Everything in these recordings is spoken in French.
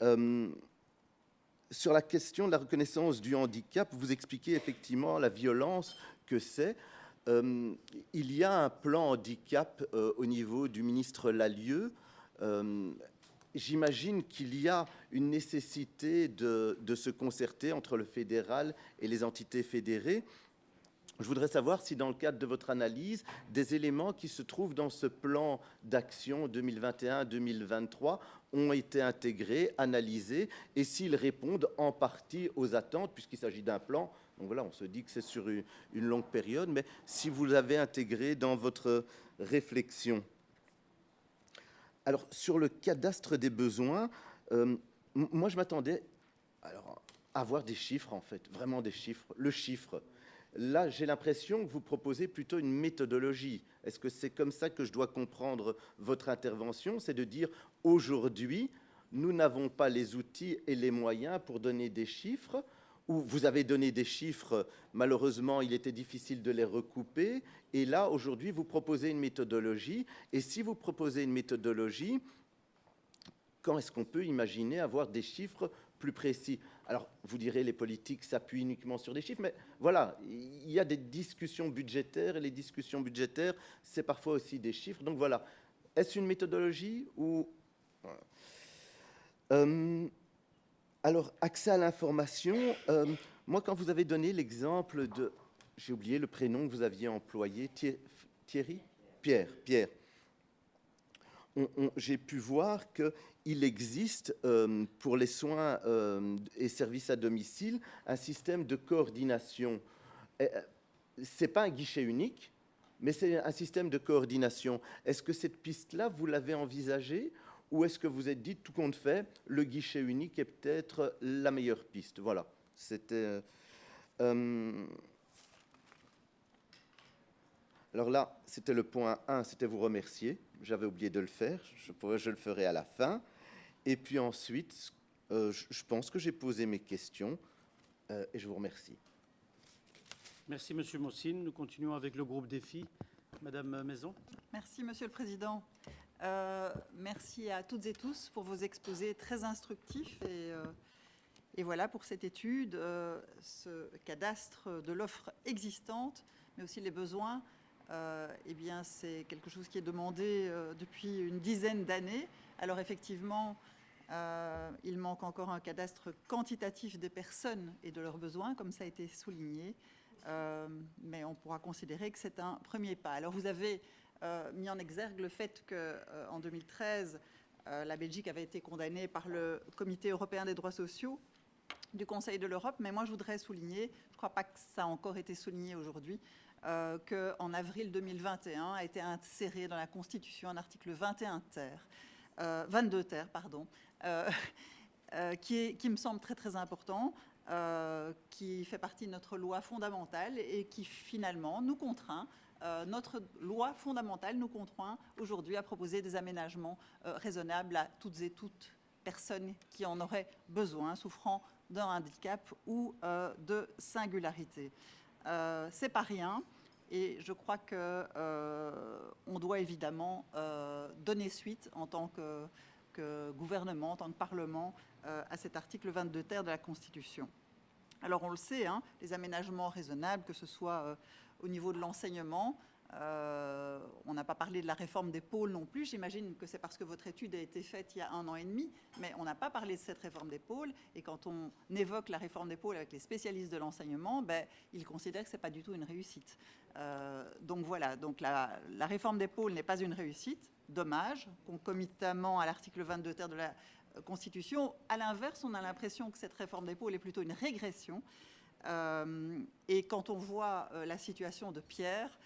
Euh, Sur la question de la reconnaissance du handicap, vous expliquez effectivement la violence que c'est. Il y a un plan handicap au niveau du ministre Lallieu. J'imagine qu'il y a une nécessité de se concerter entre le fédéral et les entités fédérées. Je voudrais savoir si, dans le cadre de votre analyse, des éléments qui se trouvent dans ce plan d'action 2021-2023 ont été intégrés, analysés, et s'ils répondent en partie aux attentes, puisqu'il s'agit d'un plan. Donc voilà, on se dit que c'est sur une longue période, mais si vous l'avez intégré dans votre réflexion. Alors, sur le cadastre des besoins, moi, je m'attendais à avoir des chiffres, en fait, vraiment des chiffres. Le chiffre. Là, j'ai l'impression que vous proposez plutôt une méthodologie. Est-ce que c'est comme ça que je dois comprendre votre intervention? C'est de dire, aujourd'hui, nous n'avons pas les outils et les moyens pour donner des chiffres, ou vous avez donné des chiffres, malheureusement, il était difficile de les recouper, et là, aujourd'hui, vous proposez une méthodologie, et si vous proposez une méthodologie, quand est-ce qu'on peut imaginer avoir des chiffres plus précis? Alors, vous direz, les politiques s'appuient uniquement sur des chiffres, mais voilà, il y a des discussions budgétaires, et les discussions budgétaires, c'est parfois aussi des chiffres. Donc voilà, est-ce une méthodologie ou... alors, accès à l'information, moi, quand vous avez donné l'exemple de... J'ai oublié le prénom que vous aviez employé, Thierry? Pierre. J'ai pu voir qu'il existe pour les soins et services à domicile un système de coordination. Ce n'est pas un guichet unique, mais c'est un système de coordination. Est-ce que cette piste-là, vous l'avez envisagée, ou est-ce que vous êtes dit, tout compte fait, le guichet unique est peut-être la meilleure piste? Voilà, c'était... Alors là, c'était le point 1, c'était vous remercier. J'avais oublié de le faire, je le ferai à la fin. Et puis ensuite, je pense que j'ai posé mes questions et je vous remercie. Merci, Monsieur Mossine. Nous continuons avec le groupe Défi. Madame Maison. Merci, Monsieur le Président. Merci à toutes et tous pour vos exposés très instructifs et voilà pour cette étude, ce cadastre de l'offre existante, mais aussi les besoins. Eh bien, c'est quelque chose qui est demandé depuis une dizaine d'années. Alors effectivement, il manque encore un cadastre quantitatif des personnes et de leurs besoins, comme ça a été souligné, mais on pourra considérer que c'est un premier pas. Alors vous avez mis en exergue le fait qu'en 2013, la Belgique avait été condamnée par le Comité européen des droits sociaux du Conseil de l'Europe, mais moi je voudrais souligner, je ne crois pas que ça a encore été souligné aujourd'hui, qu'en avril 2021 a été inséré dans la Constitution un article 22 ter, pardon, qui me semble très très important, qui fait partie de notre loi fondamentale et qui finalement nous contraint, notre loi fondamentale nous contraint aujourd'hui à proposer des aménagements raisonnables à toutes et toutes personnes qui en auraient besoin, souffrant d'un handicap ou de singularité. C'est pas rien. Et je crois qu'on doit évidemment donner suite en tant que gouvernement, en tant que Parlement, à cet article 22 ter de la Constitution. Alors on le sait, hein, les aménagements raisonnables, que ce soit au niveau de l'enseignement, on n'a pas parlé de la réforme des pôles non plus. J'imagine que c'est parce que votre étude a été faite il y a 1 an et demi, mais on n'a pas parlé de cette réforme des pôles. Et quand on évoque la réforme des pôles avec les spécialistes de l'enseignement, ben, ils considèrent que ce n'est pas du tout une réussite. Donc voilà, donc la réforme des pôles n'est pas une réussite. Dommage, concomitamment à l'article 22 ter de la Constitution. À l'inverse, on a l'impression que cette réforme des pôles est plutôt une régression. Et quand on voit la situation de Pierre,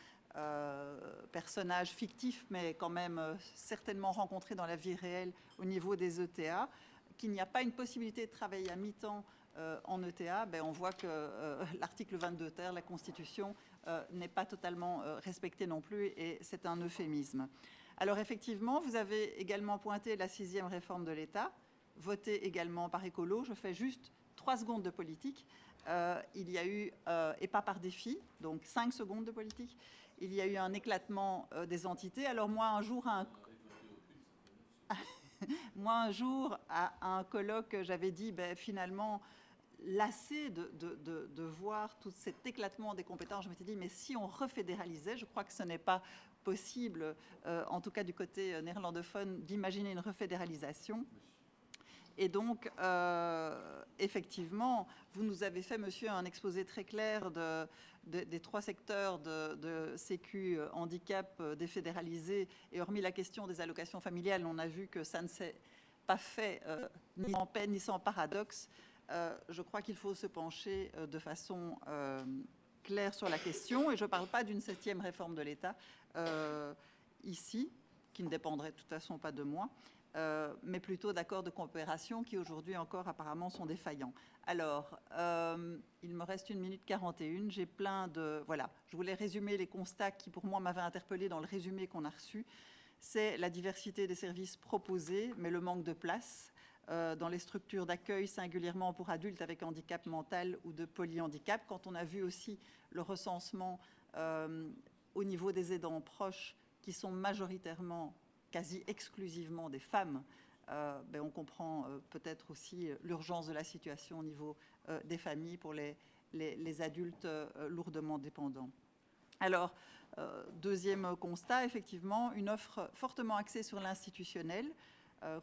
personnage fictif, mais quand même certainement rencontré dans la vie réelle au niveau des ETA, qu'il n'y a pas une possibilité de travailler à mi-temps en ETA, ben on voit que l'article 22 ter, la Constitution, n'est pas totalement respecté non plus, et c'est un euphémisme. Alors effectivement, vous avez également pointé la 6e réforme de l'État, votée également par Écolo. Je fais juste 3 secondes de politique. Il y a eu, et pas par défi, donc 5 secondes de politique, il y a eu un éclatement des entités. Alors moi, un jour, Moi, un jour, à un colloque, j'avais dit, finalement, lassé de voir tout cet éclatement des compétences, je m'étais dit, mais si on refédéralisait, je crois que ce n'est pas possible, en tout cas du côté néerlandophone, d'imaginer une refédéralisation. Et donc, effectivement, vous nous avez fait, monsieur, un exposé très clair des 3 secteurs de Sécu handicap défédéralisés. Et hormis la question des allocations familiales, on a vu que ça ne s'est pas fait ni en peine ni sans paradoxe. Je crois qu'il faut se pencher de façon claire sur la question. Et je ne parle pas d'une 7e réforme de l'État ici, qui ne dépendrait de toute façon pas de moi. Mais plutôt d'accords de coopération qui aujourd'hui encore apparemment sont défaillants. Alors, il me reste 1 minute 41. J'ai plein de... Voilà, je voulais résumer les constats qui pour moi m'avaient interpellé dans le résumé qu'on a reçu. C'est la diversité des services proposés, mais le manque de place dans les structures d'accueil, singulièrement pour adultes avec handicap mental ou de polyhandicap. Quand on a vu aussi le recensement au niveau des aidants proches qui sont majoritairement quasi exclusivement des femmes, on comprend peut-être aussi l'urgence de la situation au niveau des familles pour les adultes lourdement dépendants. Alors, deuxième constat, effectivement, une offre fortement axée sur l'institutionnel,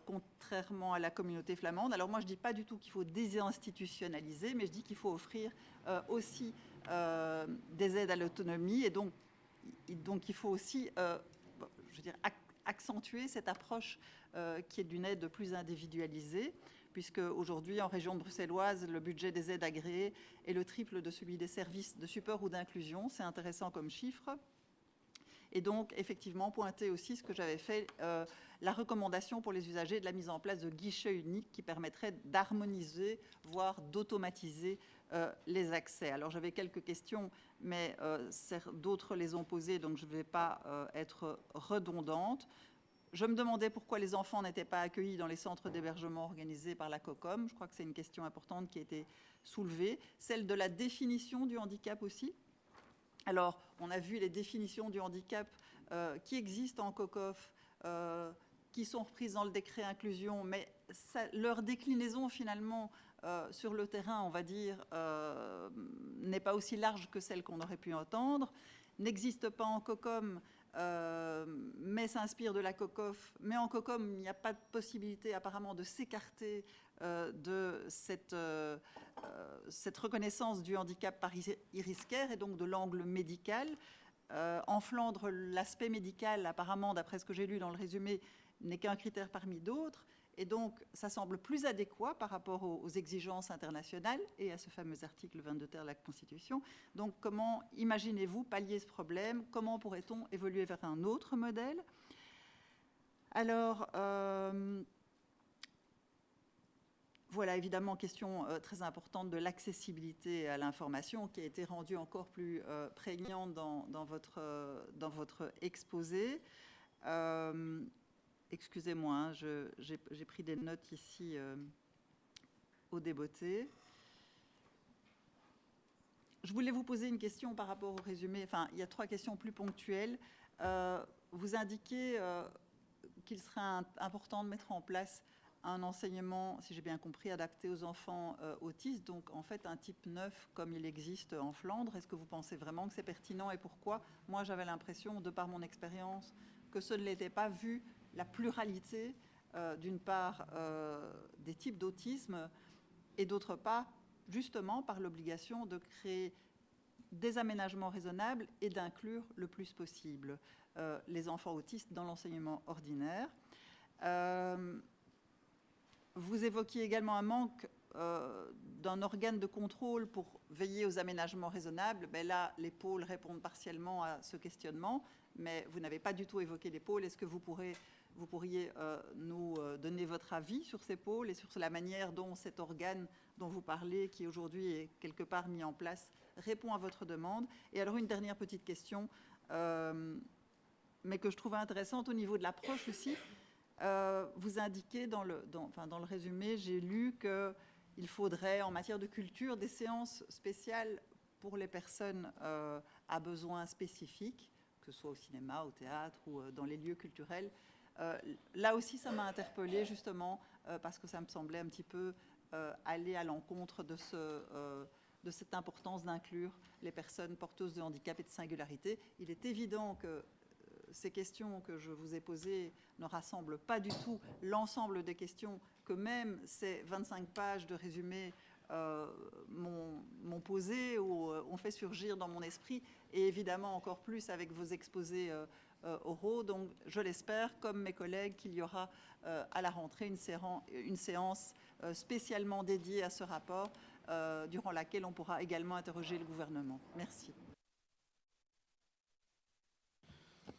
contrairement à la communauté flamande. Alors moi, je ne dis pas du tout qu'il faut désinstitutionnaliser, mais je dis qu'il faut offrir aussi des aides à l'autonomie, et donc il faut aussi, je veux dire, accentuer cette approche qui est d'une aide plus individualisée, puisque aujourd'hui, en région bruxelloise, le budget des aides agréées est le triple de celui des services de support ou d'inclusion. C'est intéressant comme chiffre. Et donc, effectivement, pointer aussi ce que j'avais fait, la recommandation pour les usagers de la mise en place de guichets uniques qui permettraient d'harmoniser, voire d'automatiser les accès. Alors, j'avais quelques questions, mais d'autres les ont posées, donc je ne vais pas être redondante. Je me demandais pourquoi les enfants n'étaient pas accueillis dans les centres d'hébergement organisés par la COCOM. Je crois que c'est une question importante qui a été soulevée. Celle de la définition du handicap aussi. Alors, on a vu les définitions du handicap qui existent en COCOF, qui sont reprises dans le décret inclusion, mais leur déclinaison finalement sur le terrain, on va dire, n'est pas aussi large que celle qu'on aurait pu entendre, n'existe pas en COCOM, mais s'inspire de la COCOF. Mais en COCOM, il n'y a pas de possibilité apparemment de s'écarter de cette reconnaissance du handicap par Iriscare et donc de l'angle médical. En Flandre, l'aspect médical, apparemment, d'après ce que j'ai lu dans le résumé, n'est qu'un critère parmi d'autres. Et donc, ça semble plus adéquat par rapport aux exigences internationales et à ce fameux article 22 de la Constitution. Donc, comment imaginez-vous pallier ce problème? Comment pourrait-on évoluer vers un autre modèle? Alors, voilà, évidemment, question très importante de l'accessibilité à l'information qui a été rendue encore plus prégnante dans votre exposé. Excusez-moi, hein, j'ai pris des notes ici au débeauté. Je voulais vous poser une question par rapport au résumé. Enfin, il y a 3 questions plus ponctuelles. Vous indiquez qu'il serait important de mettre en place un enseignement, si j'ai bien compris, adapté aux enfants autistes, donc en fait un type 9 comme il existe en Flandre. Est-ce que vous pensez vraiment que c'est pertinent et pourquoi? Moi, j'avais l'impression, de par mon expérience, que ce ne l'était pas, vu la pluralité, d'une part, des types d'autisme, et d'autre part, justement, par l'obligation de créer des aménagements raisonnables et d'inclure le plus possible les enfants autistes dans l'enseignement ordinaire. Vous évoquiez également un manque d'un organe de contrôle pour veiller aux aménagements raisonnables. Ben là, les pôles répondent partiellement à ce questionnement, mais vous n'avez pas du tout évoqué les pôles. Est-ce que vous pourriez nous donner votre avis sur ces pôles et sur la manière dont cet organe dont vous parlez, qui aujourd'hui est quelque part mis en place, répond à votre demande? Et alors, une dernière petite question, mais que je trouvais intéressante au niveau de l'approche aussi. Vous indiquez dans le résumé, j'ai lu qu'il faudrait, en matière de culture, des séances spéciales pour les personnes à besoins spécifiques, que ce soit au cinéma, au théâtre ou dans les lieux culturels. Là aussi, ça m'a interpellée justement parce que ça me semblait un petit peu aller à l'encontre de cette importance d'inclure les personnes porteuses de handicap et de singularité. Il est évident que ces questions que je vous ai posées ne rassemblent pas du tout l'ensemble des questions que même ces 25 pages de résumé m'ont posées ou ont fait surgir dans mon esprit, et évidemment encore plus avec vos exposés oraux. Donc je l'espère, comme mes collègues, qu'il y aura à la rentrée une séance spécialement dédiée à ce rapport, durant laquelle on pourra également interroger le gouvernement. Merci.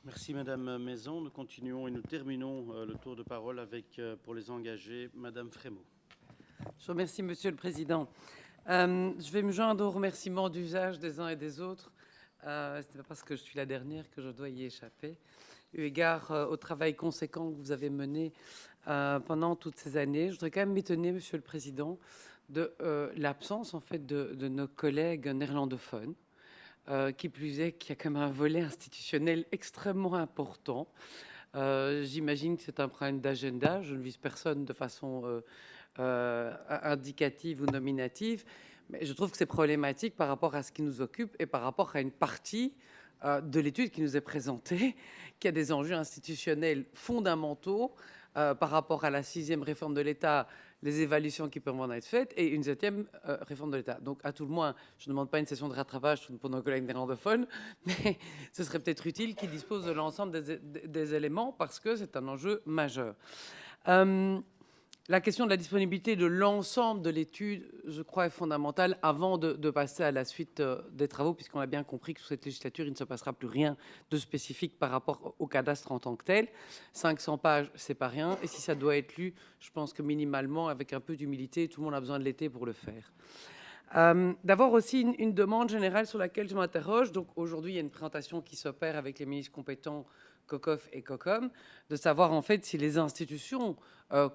Merci Madame Maison. Nous continuons et nous terminons le tour de parole avec, pour les engagés, Madame Frémaux. Je vous remercie, Monsieur le Président. Je vais me joindre aux remerciements d'usage des uns et des autres. Ce n'est pas parce que je suis la dernière que je dois y échapper, eu égard au travail conséquent que vous avez mené pendant toutes ces années. Je voudrais quand même m'étonner, Monsieur le Président, de l'absence en fait de nos collègues néerlandophones. Qui plus est, qu'il y a quand même un volet institutionnel extrêmement important. J'imagine que c'est un problème d'agenda. Je ne vise personne de façon indicative ou nominative, mais je trouve que c'est problématique par rapport à ce qui nous occupe et par rapport à une partie de l'étude qui nous est présentée, qui a des enjeux institutionnels fondamentaux par rapport à la 6e réforme de l'État, les évaluations qui peuvent en être faites, et une 7e réforme de l'État. Donc, à tout le moins, je ne demande pas une session de rattrapage pour nos collègues néerlandophones, mais ce serait peut-être utile qu'ils disposent de l'ensemble des éléments, parce que c'est un enjeu majeur. La question de la disponibilité de l'ensemble de l'étude, je crois, est fondamentale avant de passer à la suite des travaux, puisqu'on a bien compris que sous cette législature, il ne se passera plus rien de spécifique par rapport au cadastre en tant que tel. 500 pages, c'est pas rien. Et si ça doit être lu, je pense que minimalement, avec un peu d'humilité, tout le monde a besoin de l'été pour le faire. D'avoir aussi une demande générale sur laquelle je m'interroge. Donc aujourd'hui, il y a une présentation qui s'opère avec les ministres compétents COCOF et COCOM, de savoir en fait si les institutions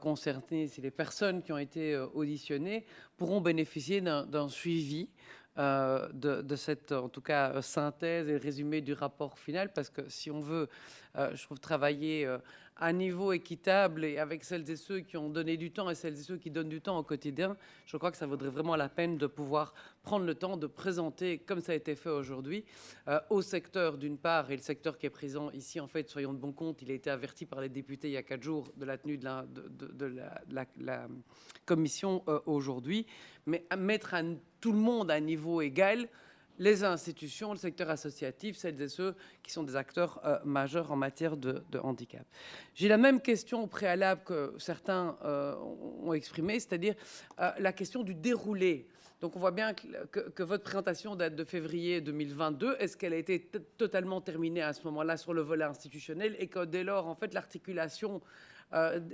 concernées, si les personnes qui ont été auditionnées pourront bénéficier d'un suivi de cette, en tout cas, synthèse et résumé du rapport final, parce que si on veut, je trouve, travailler à niveau équitable et avec celles et ceux qui ont donné du temps et celles et ceux qui donnent du temps au quotidien, je crois que ça vaudrait vraiment la peine de pouvoir prendre le temps de présenter, comme ça a été fait aujourd'hui, au secteur d'une part, et le secteur qui est présent ici, en fait, soyons de bon compte, il a été averti par les députés il y a 4 jours de la tenue de la commission aujourd'hui, mais à mettre tout le monde à un niveau égal, les institutions, le secteur associatif, celles et ceux qui sont des acteurs majeurs en matière de handicap. J'ai la même question au préalable que certains ont exprimé, c'est-à-dire la question du déroulé. Donc on voit bien que votre présentation date de février 2022. Est-ce qu'elle a été totalement terminée à ce moment-là sur le volet institutionnel et que dès lors, en fait, l'articulation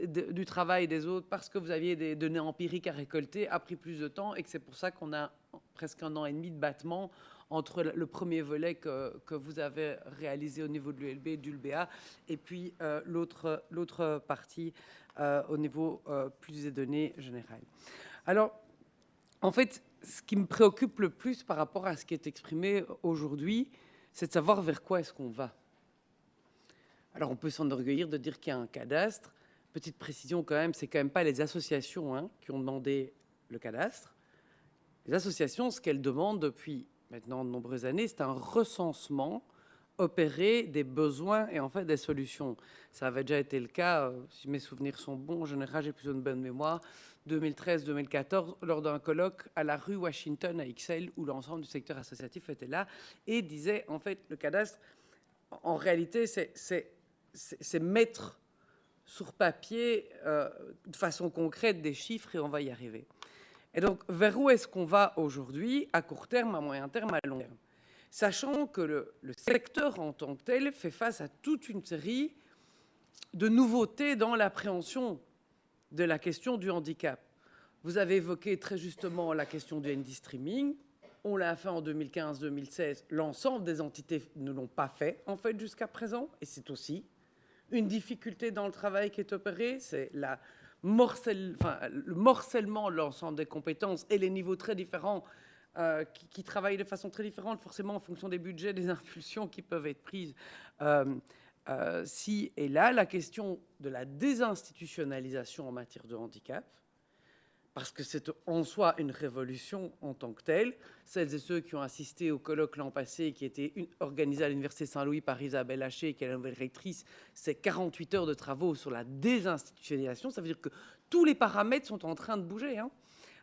du travail des autres, parce que vous aviez des données empiriques à récolter, a pris plus de temps et que c'est pour ça qu'on a presque 1 an et demi de battement entre le premier volet que vous avez réalisé au niveau de l'ULB et du LBA et puis l'autre partie au niveau plus des données générales. Alors, en fait, ce qui me préoccupe le plus par rapport à ce qui est exprimé aujourd'hui, c'est de savoir vers quoi est-ce qu'on va. Alors, on peut s'enorgueillir de dire qu'il y a un cadastre. Petite précision quand même, c'est quand même pas les associations qui ont demandé le cadastre. Les associations, ce qu'elles demandent depuis maintenant de nombreuses années, c'est un recensement opéré des besoins et en fait des solutions. Ça avait déjà été le cas, si mes souvenirs sont bons, en général j'ai plutôt une bonne mémoire, 2013-2014, lors d'un colloque à la rue Washington à Ixelles, où l'ensemble du secteur associatif était là, et disait en fait le cadastre, en réalité c'est mettre sur papier de façon concrète des chiffres et on va y arriver. Et donc, vers où est-ce qu'on va aujourd'hui, à court terme, à moyen terme, à long terme? Sachant que le secteur en tant que tel fait face à toute une série de nouveautés dans l'appréhension de la question du handicap. Vous avez évoqué très justement la question du handy streaming. On l'a fait en 2015-2016. L'ensemble des entités ne l'ont pas fait, en fait, jusqu'à présent. Et c'est aussi une difficulté dans le travail qui est opéré. C'est le morcellement de l'ensemble des compétences et les niveaux très différents qui travaillent de façon très différente, forcément en fonction des budgets, des impulsions qui peuvent être prises ci et là la question de la désinstitutionnalisation en matière de handicap, parce que c'est en soi une révolution en tant que telle. Celles et ceux qui ont assisté au colloque l'an passé, qui était organisé à l'Université Saint-Louis par Isabelle Haché, qui est la nouvelle rectrice, c'est 48 heures de travaux sur la désinstitutionnalisation. Ça veut dire que tous les paramètres sont en train de bouger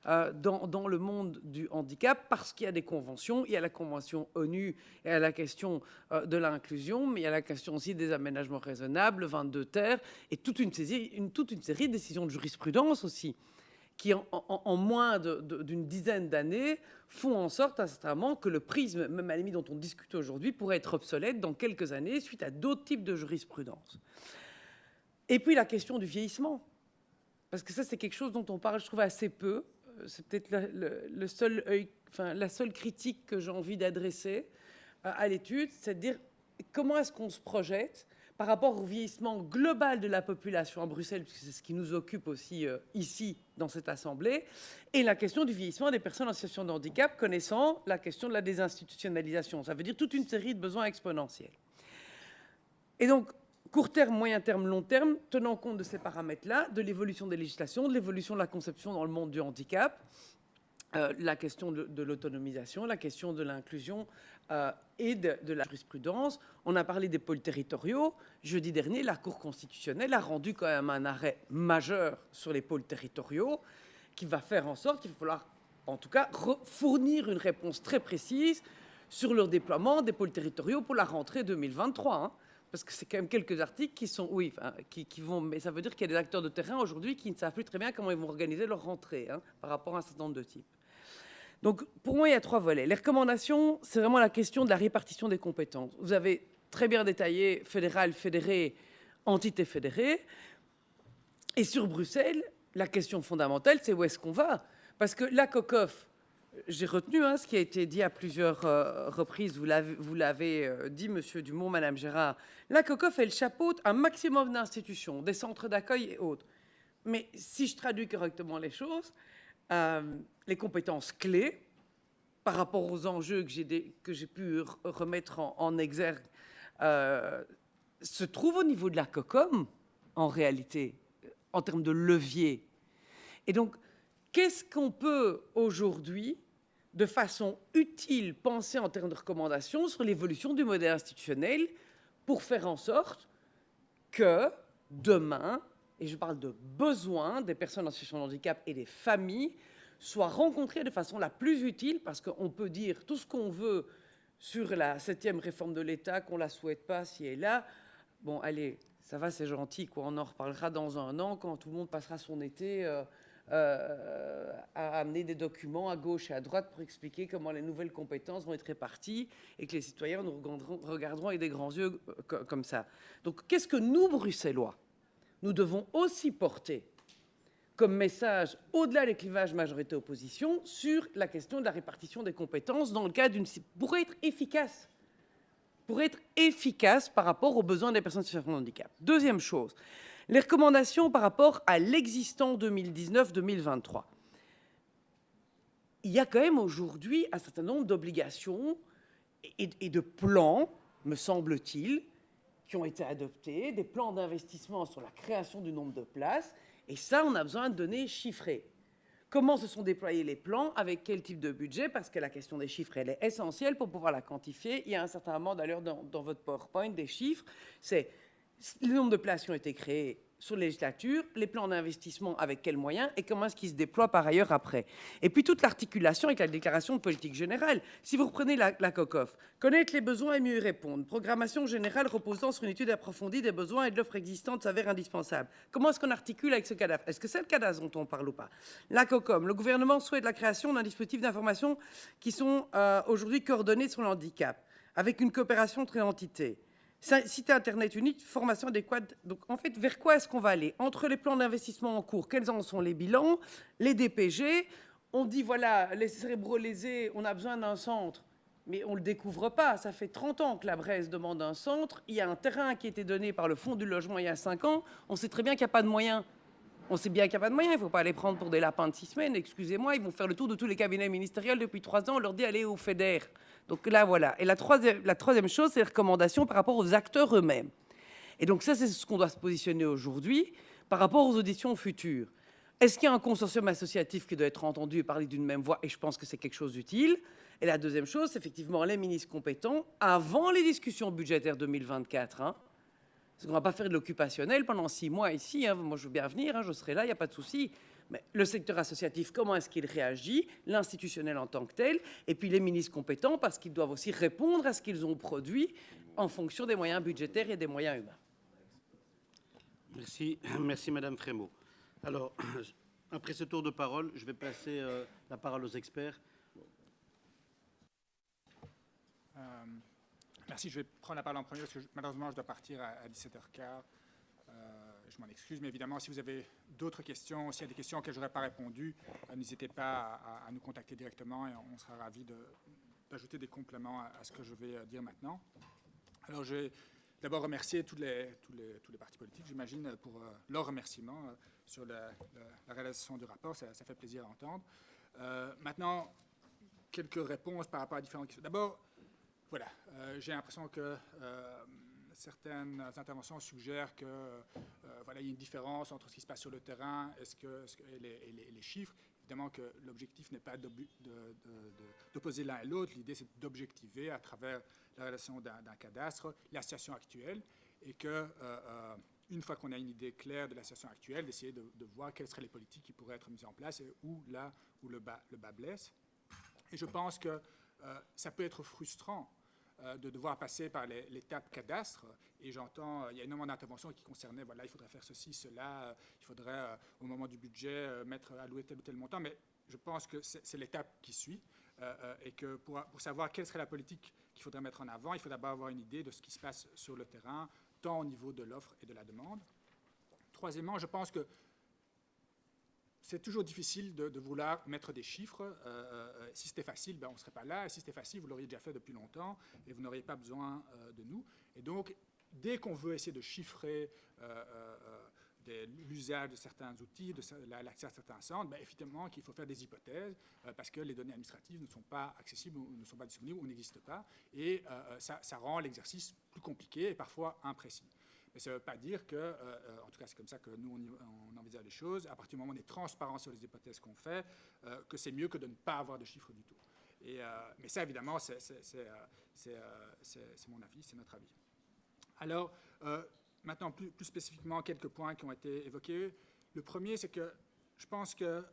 dans le monde du handicap, parce qu'il y a des conventions. Il y a la convention ONU, il y a la question de l'inclusion, mais il y a la question aussi des aménagements raisonnables, 22 terres, et toute une série de décisions de jurisprudence aussi, qui en moins d'une dizaine d'années font en sorte à certain moment que le prisme, même à la limite dont on discute aujourd'hui, pourrait être obsolète dans quelques années suite à d'autres types de jurisprudence. Et puis la question du vieillissement, parce que ça c'est quelque chose dont on parle, je trouve, assez peu. C'est peut-être la seule critique que j'ai envie d'adresser à l'étude, c'est de dire comment est-ce qu'on se projette par rapport au vieillissement global de la population à Bruxelles, puisque c'est ce qui nous occupe aussi ici, dans cette Assemblée, et la question du vieillissement des personnes en situation de handicap, connaissant la question de la désinstitutionnalisation. Ça veut dire toute une série de besoins exponentiels. Et donc, court terme, moyen terme, long terme, tenant compte de ces paramètres-là, de l'évolution des législations, de l'évolution de la conception dans le monde du handicap, la question de l'autonomisation, la question de l'inclusion et de la jurisprudence. On a parlé des pôles territoriaux. Jeudi dernier, la Cour constitutionnelle a rendu quand même un arrêt majeur sur les pôles territoriaux qui va faire en sorte qu'il va falloir, en tout cas, fournir une réponse très précise sur leur déploiement des pôles territoriaux pour la rentrée 2023. Parce que c'est quand même quelques articles qui sont, qui vont, mais ça veut dire qu'il y a des acteurs de terrain aujourd'hui qui ne savent plus très bien comment ils vont organiser leur rentrée par rapport à un certain nombre de types. Donc, pour moi, il y a 3 volets. Les recommandations, c'est vraiment la question de la répartition des compétences. Vous avez très bien détaillé fédéral, fédéré, entité fédérée. Et sur Bruxelles, la question fondamentale, c'est où est-ce qu'on va? Parce que la COCOF, j'ai retenu ce qui a été dit à plusieurs reprises, vous l'avez dit, Monsieur Dumont, Madame Gérard, la COCOF, elle chapeaute un maximum d'institutions, des centres d'accueil et autres. Mais si je traduis correctement les choses, les compétences clés par rapport aux enjeux que j'ai pu remettre en exergue se trouvent au niveau de la COCOM, en réalité, en termes de levier. Et donc, qu'est-ce qu'on peut aujourd'hui, de façon utile, penser en termes de recommandations sur l'évolution du modèle institutionnel pour faire en sorte que demain, et je parle de besoins des personnes en situation de handicap et des familles, soient rencontrés de façon la plus utile, parce qu'on peut dire tout ce qu'on veut sur la 7e réforme de l'État, qu'on ne la souhaite pas, si et là. Bon, allez, ça va, c'est gentil, quoi. On en reparlera dans un an, quand tout le monde passera son été à amener des documents à gauche et à droite pour expliquer comment les nouvelles compétences vont être réparties et que les citoyens nous regarderont avec des grands yeux comme ça. Donc, qu'est-ce que nous, Bruxellois, nous devons aussi porter comme message, au-delà des clivages majorité-opposition, sur la question de la répartition des compétences dans le cadre pour être efficace par rapport aux besoins des personnes en situation de handicap. Deuxième chose, les recommandations par rapport à l'existant 2019-2023. Il y a quand même aujourd'hui un certain nombre d'obligations et de plans, me semble-t-il, qui ont été adoptés, des plans d'investissement sur la création du nombre de places, et ça, on a besoin de données chiffrées. Comment se sont déployés les plans, avec quel type de budget, parce que la question des chiffres, elle est essentielle pour pouvoir la quantifier. Il y a un certain moment, d'ailleurs, dans votre PowerPoint, des chiffres, c'est le nombre de places qui ont été créées sur les législatures, les plans d'investissement avec quels moyens et comment est-ce qu'ils se déploient par ailleurs après. Et puis toute l'articulation avec la déclaration de politique générale. Si vous reprenez la COCOF, connaître les besoins et mieux y répondre, programmation générale reposant sur une étude approfondie des besoins et de l'offre existante s'avère indispensable. Comment est-ce qu'on articule avec ce cadastre? Est-ce que c'est le cadastre dont on parle ou pas? La COCOM, le gouvernement souhaite la création d'un dispositif d'information qui sont aujourd'hui coordonnés sur le handicap, avec une coopération entre entités. Site internet unique, formation adéquate. Donc, en fait, vers quoi est-ce qu'on va aller? Entre les plans d'investissement en cours, quels en sont les bilans? Les DPG, on dit, voilà, les cérébrolésés, on a besoin d'un centre, mais on ne le découvre pas. Ça fait 30 ans que la Bresse demande un centre. Il y a un terrain qui a été donné par le Fonds du logement il y a 5 ans. On sait très bien qu'il n'y a pas de moyens. On sait bien qu'il n'y a pas de moyens. Il ne faut pas les prendre pour des lapins de 6 semaines. Excusez-moi, ils vont faire le tour de tous les cabinets ministériels depuis 3 ans. On leur dit, allez au FEDER. Donc là, voilà. Et la troisième chose, c'est les recommandations par rapport aux acteurs eux-mêmes. Et donc ça, c'est ce qu'on doit se positionner aujourd'hui par rapport aux auditions futures. Est-ce qu'il y a un consortium associatif qui doit être entendu et parler d'une même voix? Et je pense que c'est quelque chose d'utile. Et la deuxième chose, c'est effectivement les ministres compétents avant les discussions budgétaires 2024. Parce qu'on ne va pas faire de l'occupationnel pendant 6 mois ici. Moi, je veux bien venir, je serai là, il n'y a pas de souci. Mais le secteur associatif, comment est-ce qu'il réagit? L'institutionnel en tant que tel. Et puis les ministres compétents, parce qu'ils doivent aussi répondre à ce qu'ils ont produit en fonction des moyens budgétaires et des moyens humains. Merci, merci Madame Frémaux. Alors, après ce tour de parole, je vais passer la parole aux experts. Merci, je vais prendre la parole en premier parce que malheureusement je dois partir à 17h15. Je m'en excuse, mais évidemment, si vous avez d'autres questions, s'il y a des questions auxquelles je n'aurais pas répondu, n'hésitez pas à nous contacter directement et on sera ravis d'ajouter des compléments à ce que je vais dire maintenant. Alors, je vais d'abord remercier tous les partis politiques, j'imagine, pour leurs remerciements sur la réalisation du rapport. Ça fait plaisir à entendre. Maintenant, quelques réponses par rapport à différentes questions. D'abord, voilà, j'ai l'impression que certaines interventions suggèrent que voilà, il y a une différence entre ce qui se passe sur le terrain et les chiffres. Évidemment que l'objectif n'est pas d'opposer l'un et l'autre. L'idée, c'est d'objectiver à travers la relation d'un cadastre la situation actuelle et que, une fois qu'on a une idée claire de la situation actuelle, d'essayer de voir quelles seraient les politiques qui pourraient être mises en place et où le bas blesse. Et je pense que ça peut être frustrant de devoir passer par l'étape cadastre. Et j'entends, il y a énormément d'interventions qui concernaient, voilà, il faudrait faire ceci, cela, il faudrait, au moment du budget, allouer tel ou tel montant. Mais je pense que c'est l'étape qui suit et que pour savoir quelle serait la politique qu'il faudrait mettre en avant, il faut d'abord avoir une idée de ce qui se passe sur le terrain, tant au niveau de l'offre et de la demande. Troisièmement, je pense que c'est toujours difficile de vouloir mettre des chiffres. Si c'était facile, ben on ne serait pas là. Et si c'était facile, vous l'auriez déjà fait depuis longtemps et vous n'auriez pas besoin de nous. Et donc, dès qu'on veut essayer de chiffrer l'usage de certains outils, l'accès à certains centres, ben évidemment qu'il faut faire des hypothèses parce que les données administratives ne sont pas accessibles ou ne sont pas disponibles ou n'existent pas. Et ça rend l'exercice plus compliqué et parfois imprécis. Mais ça ne veut pas dire que, en tout cas c'est comme ça que nous on envisage les choses, à partir du moment où on est transparent sur les hypothèses qu'on fait, que c'est mieux que de ne pas avoir de chiffres du tout. Mais ça évidemment c'est mon avis, c'est notre avis. Alors maintenant plus spécifiquement quelques points qui ont été évoqués. Le premier c'est que je pense que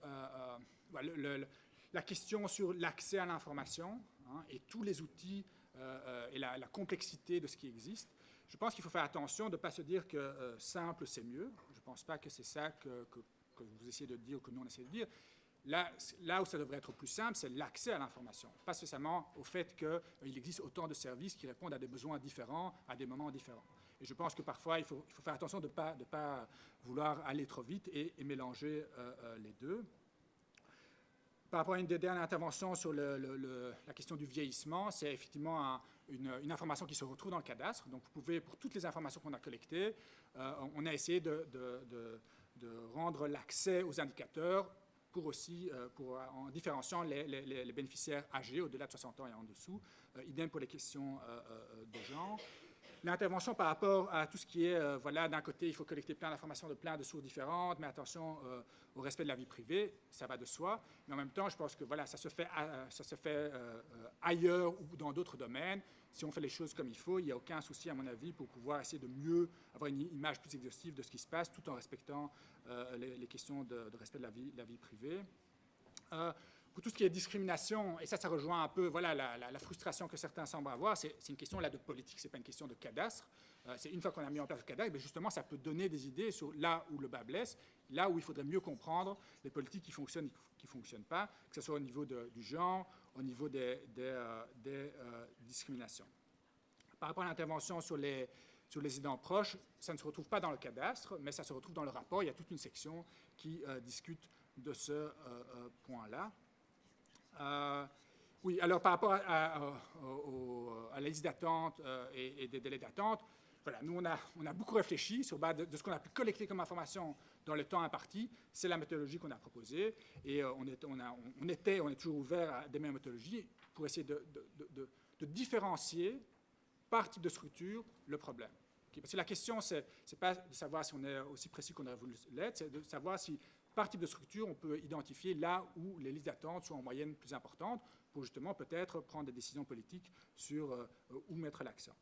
la question sur l'accès à l'information et tous les outils et la complexité de ce qui existe, je pense qu'il faut faire attention de ne pas se dire que simple, c'est mieux. Je ne pense pas que c'est ça que vous essayez de dire ou que nous, on essaie de dire. Là où ça devrait être plus simple, c'est l'accès à l'information. Pas spécialement au fait qu'il existe autant de services qui répondent à des besoins différents, à des moments différents. Et je pense que parfois, il faut faire attention de ne pas vouloir aller trop vite et mélanger les deux. Par rapport à une des dernières interventions sur la question du vieillissement, c'est effectivement une information qui se retrouve dans le cadastre. Donc, vous pouvez, pour toutes les informations qu'on a collectées, on a essayé de rendre l'accès aux indicateurs en différenciant les bénéficiaires âgés, au-delà de 60 ans et en dessous. Idem pour les questions de genre. L'intervention par rapport à tout ce qui est, voilà, d'un côté, il faut collecter plein d'informations de plein de sources différentes, mais attention au respect de la vie privée, ça va de soi. Mais en même temps, je pense que voilà, ça se fait ailleurs ou dans d'autres domaines. Si on fait les choses comme il faut, il n'y a aucun souci, à mon avis, pour pouvoir essayer de mieux avoir une image plus exhaustive de ce qui se passe, tout en respectant les questions de respect de la vie privée. Pour tout ce qui est discrimination, et ça rejoint un peu voilà, la frustration que certains semblent avoir, c'est une question là, de politique, ce n'est pas une question de cadastre. C'est une fois qu'on a mis en place le cadastre, justement, ça peut donner des idées sur là où le bas blesse, là où il faudrait mieux comprendre les politiques qui fonctionnent et qui ne fonctionnent pas, que ce soit au niveau du genre, au niveau des discriminations. Par rapport à l'intervention sur les aidants proches, ça ne se retrouve pas dans le cadastre, mais ça se retrouve dans le rapport. Il y a toute une section qui discute de ce point-là. Oui, alors par rapport à la liste d'attente et des délais d'attente, voilà, nous on a beaucoup réfléchi sur base de ce qu'on a pu collecter comme information dans le temps imparti. C'est la méthodologie qu'on a proposée et on est toujours ouvert à des mêmes méthodologies pour essayer de différencier par type de structure le problème. Parce que la question, c'est pas de savoir si on est aussi précis qu'on aurait voulu l'être, c'est de savoir si, par type de structure, on peut identifier là où les listes d'attente sont en moyenne plus importantes pour justement peut-être prendre des décisions politiques sur où mettre l'accent.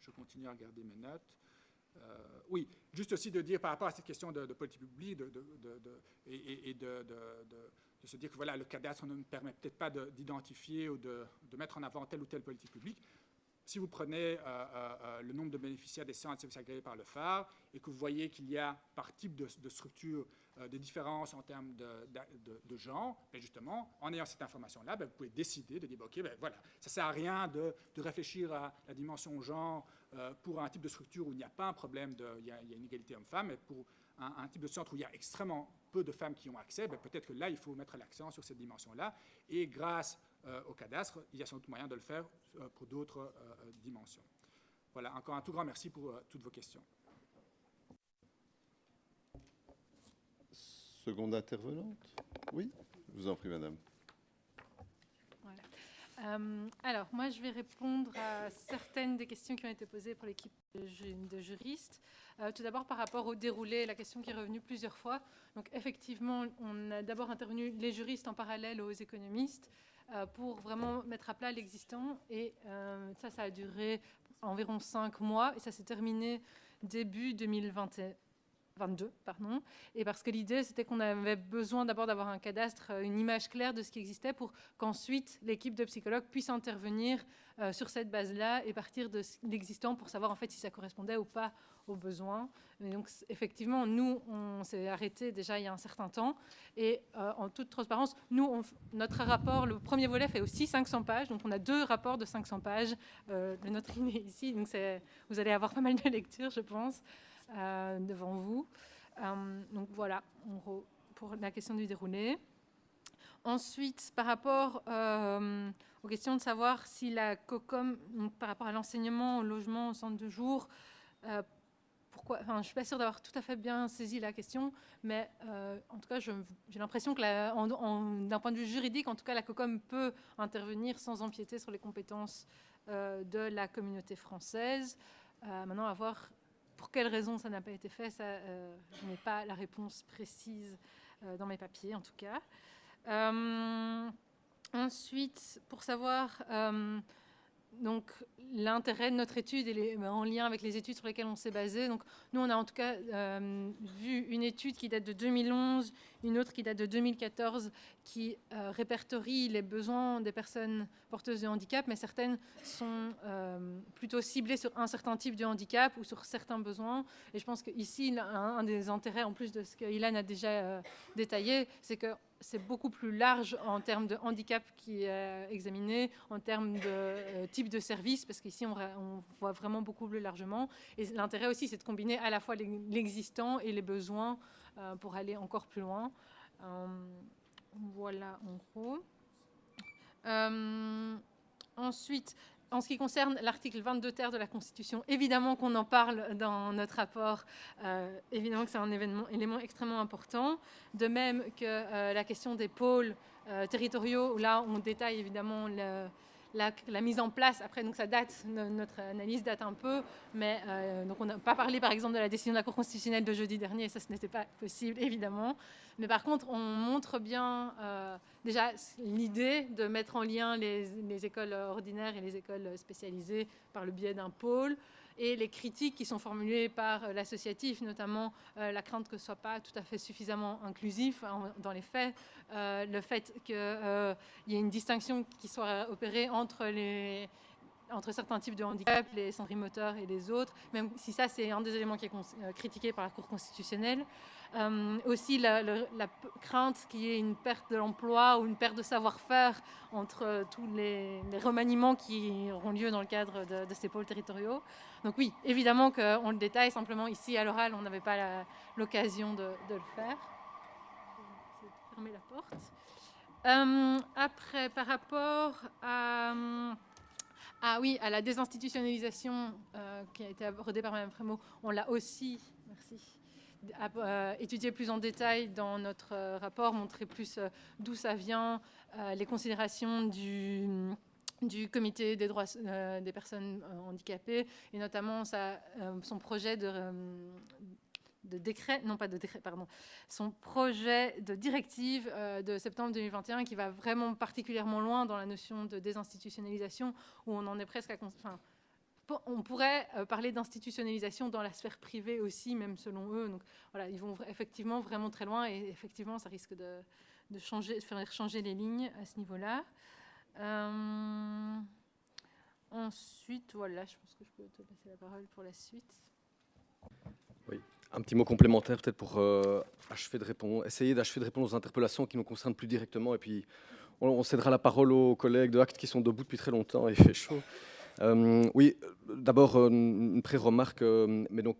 Je continue à regarder mes notes. Oui, juste aussi de dire par rapport à cette question de politique publique et de se dire que voilà, le cadastre ne permet peut-être pas d'identifier ou de mettre en avant telle ou telle politique publique. Si vous prenez le nombre de bénéficiaires des centres de services agréés par le phare et que vous voyez qu'il y a par type de structure des différences en termes de genre, ben justement, en ayant cette information-là, ben vous pouvez décider de dire, ben, OK, ben voilà, ça ne sert à rien de réfléchir à la dimension genre pour un type de structure où il n'y a pas un problème, il y a une égalité homme-femme, mais pour un type de centre où il y a extrêmement peu de femmes qui ont accès, ben peut-être que là, il faut mettre l'accent sur cette dimension-là. Et grâce au cadastre, il y a sans doute moyen de le faire pour d'autres dimensions. Voilà, encore un tout grand merci pour toutes vos questions. Seconde intervenante. Oui, je vous en prie, madame. Voilà. Alors, moi, je vais répondre à certaines des questions qui ont été posées pour l'équipe de juristes. Tout d'abord, par rapport au déroulé, la question qui est revenue plusieurs fois. Donc, effectivement, on a d'abord intervenu les juristes en parallèle aux économistes pour vraiment mettre à plat l'existant. Et ça a duré environ 5 mois et ça s'est terminé début 2022, pardon. Et parce que l'idée, c'était qu'on avait besoin d'abord d'avoir un cadastre, une image claire de ce qui existait pour qu'ensuite l'équipe de psychologues puisse intervenir sur cette base-là et partir de l'existant pour savoir en fait si ça correspondait ou pas aux besoins. Et donc effectivement, nous, on s'est arrêté déjà il y a un certain temps et en toute transparence, nous, notre rapport, le premier volet fait aussi 500 pages, donc on a 2 rapports de 500 pages. Le nôtre il est ici, donc vous allez avoir pas mal de lectures, je pense. Devant vous. Donc voilà, pour la question du déroulé. Ensuite, par rapport aux questions de savoir si la COCOM, par rapport à l'enseignement, au logement, au centre de jour, je ne suis pas sûre d'avoir tout à fait bien saisi la question, mais en tout cas, j'ai l'impression que d'un point de vue juridique, en tout cas, la COCOM peut intervenir sans empiéter sur les compétences de la communauté française. Maintenant, à voir pour quelles raisons ça n'a pas été fait, ça, je n'ai pas la réponse précise dans mes papiers, en tout cas. Ensuite, pour savoir donc l'intérêt de notre étude et en lien avec les études sur lesquelles on s'est basé. Donc, nous, on a en tout cas vu une étude qui date de 2011, une autre qui date de 2014, qui répertorie les besoins des personnes porteuses de handicap, mais certaines sont plutôt ciblées sur un certain type de handicap ou sur certains besoins. Et je pense qu'ici, un des intérêts, en plus de ce que Ilan a déjà détaillé, c'est que c'est beaucoup plus large en termes de handicap qui est examiné, en termes de type de service, parce qu'ici, on voit vraiment beaucoup plus largement. Et l'intérêt aussi, c'est de combiner à la fois l'existant et les besoins pour aller encore plus loin. Voilà, en gros. Ensuite, en ce qui concerne l'article 22 ter de la Constitution, évidemment qu'on en parle dans notre rapport, évidemment que c'est un élément extrêmement important. De même que la question des pôles territoriaux, où là on détaille évidemment la mise en place. Après, donc ça date, notre analyse date un peu, mais donc on n'a pas parlé par exemple de la décision de la Cour constitutionnelle de jeudi dernier, ça ce n'était pas possible évidemment. Mais par contre, on montre bien déjà l'idée de mettre en lien les écoles ordinaires et les écoles spécialisées par le biais d'un pôle, et les critiques qui sont formulées par l'associatif, notamment la crainte que ce ne soit pas tout à fait suffisamment inclusif dans les faits, le fait qu'il y ait une distinction qui soit opérée entre certains types de handicap, les sensorimoteurs et les autres, même si ça c'est un des éléments qui est critiqué par la Cour constitutionnelle. Aussi la crainte qu'il y ait une perte de l'emploi ou une perte de savoir-faire entre tous les remaniements qui auront lieu dans le cadre de ces pôles territoriaux. Donc oui, évidemment qu'on le détaille, simplement ici à l'oral on n'avait pas l'occasion de le faire. Je vais fermer la porte. Après, par rapport à la désinstitutionnalisation qui a été abordée par Mme Frémaux, on l'a aussi, étudié plus en détail dans notre rapport, montrer plus d'où ça vient, les considérations du du comité des droits des personnes handicapées, et notamment son projet de décret, non pas de décret, pardon, son projet de directive de septembre 2021 qui va vraiment particulièrement loin dans la notion de désinstitutionnalisation, où on en est presque à... Enfin, on pourrait parler d'institutionnalisation dans la sphère privée aussi, même selon eux. Donc voilà, ils vont effectivement vraiment très loin, et effectivement, ça risque de faire changer les lignes à ce niveau-là. Ensuite, voilà, je pense que je peux te passer la parole pour la suite. Oui. Un petit mot complémentaire peut-être pour essayer d'achever de répondre aux interpellations qui nous concernent plus directement, et puis on cédera la parole aux collègues de Actes qui sont debout depuis très longtemps et il fait chaud. Oui, d'abord une pré-remarque, mais donc,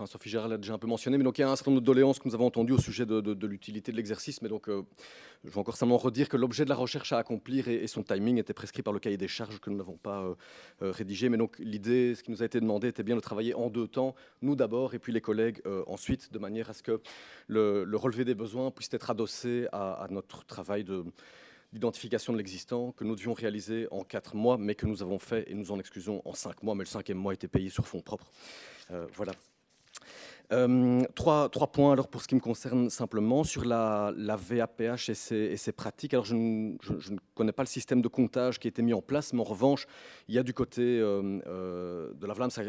Sophie Gérald l'a déjà un peu mentionné, mais donc il y a un certain nombre de doléances que nous avons entendues au sujet de l'utilité de l'exercice, mais donc je vais encore simplement redire que l'objet de la recherche à accomplir et son timing était prescrit par le cahier des charges que nous n'avons pas rédigé, mais donc l'idée, ce qui nous a été demandé, était bien de travailler en deux temps, nous d'abord et puis les collègues ensuite, de manière à ce que le relevé des besoins puisse être adossé à notre travail d'identification de l'existant que nous devions réaliser en 4 mois, mais que nous avons fait, et nous en excusons, en 5 mois, mais le 5e mois était payé sur fonds propres. Voilà. Trois points alors pour ce qui me concerne simplement sur la VAPH et ses pratiques. Alors je ne connais pas le système de comptage qui a été mis en place, mais en revanche, il y a du côté de la Vlaamse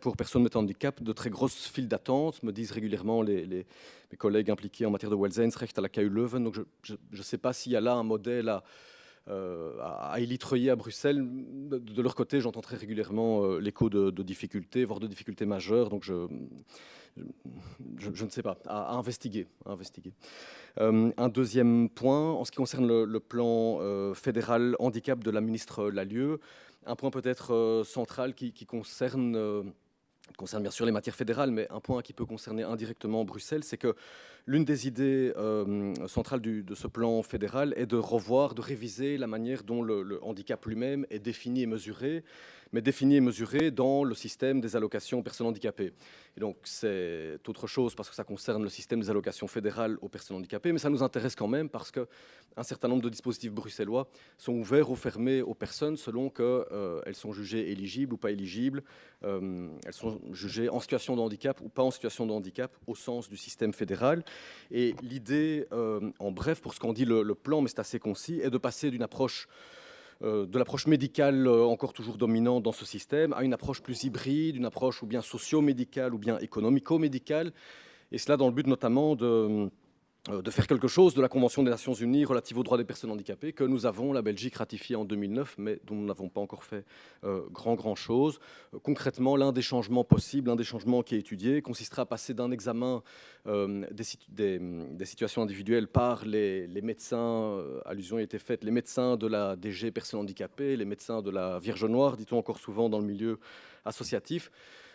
pour personnes met handicap de très grosses files d'attente, me disent régulièrement mes collègues impliqués en matière de welzijnsrecht à la KU Leuven. Donc je ne sais pas s'il y a là un modèle à élitreiller à Bruxelles. De leur côté, j'entends très régulièrement l'écho de difficultés, voire de difficultés majeures. Donc je ne sais pas, à investiguer. Un deuxième point, en ce qui concerne le plan fédéral handicap de la ministre Lallieu, un point peut-être central qui concerne bien sûr les matières fédérales, mais un point qui peut concerner indirectement Bruxelles, c'est que l'une des idées centrales de ce plan fédéral est de revoir, de réviser la manière dont le handicap lui-même est défini et mesuré, mais défini et mesuré dans le système des allocations aux personnes handicapées. Et donc c'est autre chose parce que ça concerne le système des allocations fédérales aux personnes handicapées, mais ça nous intéresse quand même parce qu'un certain nombre de dispositifs bruxellois sont ouverts ou fermés aux personnes selon qu'elles sont jugées éligibles ou pas éligibles, elles sont jugées en situation de handicap ou pas en situation de handicap au sens du système fédéral. Et l'idée, en bref, pour ce qu'en dit le plan, mais c'est assez concis, est de passer d'une approche de l'approche médicale encore toujours dominante dans ce système à une approche plus hybride, une approche ou bien socio-médicale ou bien économico-médicale, et cela dans le but notamment de faire quelque chose de la Convention des Nations Unies relative aux droits des personnes handicapées que nous avons, la Belgique, ratifiée en 2009, mais dont nous n'avons pas encore fait grand chose. Concrètement, l'un des changements possibles, l'un des changements qui est étudié, consistera à passer d'un examen des situations individuelles par les médecins, allusion a été faite, les médecins de la DG personnes handicapées, les médecins de la Vierge Noire, dit-on encore souvent dans le milieu associatif,